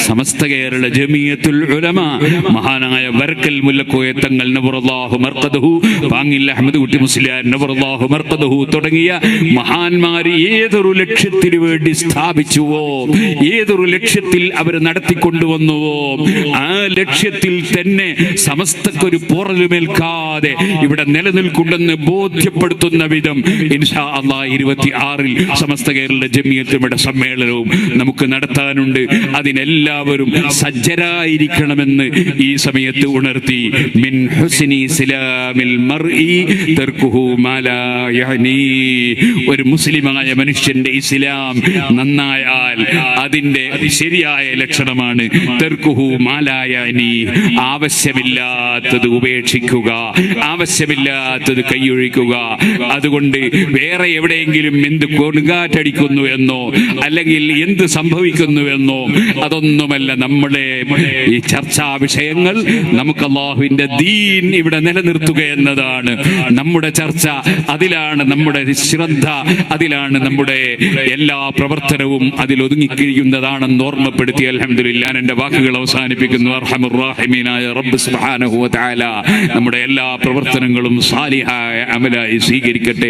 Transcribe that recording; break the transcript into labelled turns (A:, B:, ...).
A: സമസ്ത കേരള ജമിയത്തുൽ ഉലമ മഹാനായ വരക്കൽ മുല്ലക്കോയ തങ്ങൾ നവറല്ലാഹു മർഖദഹു, പാങ്ങിൽ അഹമ്മദ് കുട്ടി മുസ്ലിയാർ നവറല്ലാഹു മർഖദഹു തുടങ്ങിയ മഹാന്മാർ ഏതൊരു ലക്ഷ്യത്തിന് വേണ്ടി സ്ഥാപിച്ചുവോ, ഏതൊരു ലക്ഷ്യത്തിൽ അവർ നടത്തിക്കൊണ്ടുവന്നുവോ, ആ ലക്ഷ്യത്തിൽ തന്നെ സമസ്തക്കൊരു പോറലുമേൽക്കാതെ ഇവിടെ നിലനിൽക്കുണ്ടെന്ന് ബോധ്യപ്പെടുത്തുന്ന വിധം ഇൻഷാ അല്ലാഹ് 26-ൽ സമസ്ത കേരള ജമിയത്തുകളുടെ സമ്മേളനവും നമുക്ക് നടത്താനുണ്ട്. അതിനെല്ലാവരും സജ്ജരായിരിക്കണമെന്ന് ഈ സമയത്ത് ഉണർത്തി. മിൻ ഹുസ്നി ഇസ്ലാമിൽ മർഇ തർക്കുഹു മാ ലാ യഅനി. ഒരു മുസ്ലിമായ മനുഷ്യന്റെ ഇസ്ലാം നന്നായാൽ അതിന്റെ ശരിയായ ലക്ഷണമാണ് തർക്കുഹു മാ ലാ യഅനി. ആവശ്യമില്ലാത്തത് ഉപേക്ഷിക്കുക, ആവശ്യമില്ലാത്തത് കൈയൊഴിക്കുക. അതുകൊണ്ട് വേറെ എവിടെയെങ്കിലും എന്ത് കൊടുങ്കാറ്റടിക്കുന്നു എന്നോ അല്ലെങ്കിൽ എന്ത് സംഭവിക്കുന്നുവെന്നോ അതൊന്നുമല്ല നമ്മുടെ ഈ ചർച്ചാ വിഷയങ്ങൾ. നമുക്ക് അല്ലാഹുവിന്റെ ദീൻ ഇവിടെ നിലനിർത്തുക എന്നതാണ് നമ്മുടെ ചർച്ച. അതിലാണ് നമ്മുടെ ശ്രദ്ധ, അതിലാണ് നമ്മുടെ എല്ലാ പ്രവർത്തനവും അതിൽ ഒതുങ്ങിക്കഴിയുന്നതാണെന്ന് ഓർമ്മപ്പെടുത്തി അൽഹംദുലില്ലാഹ് ഞാൻ എന്റെ വാക്കുകൾ അവസാനിപ്പിക്കുന്നു. അർഹമുർ റഹീമീനായ റബ്ബ് സുബ്ഹാനഹു വ തആല നമ്മുടെ എല്ലാ പ്രവർത്തനങ്ങളും സാലിഹായ അമലായി സ്വീകരിക്കട്ടെ.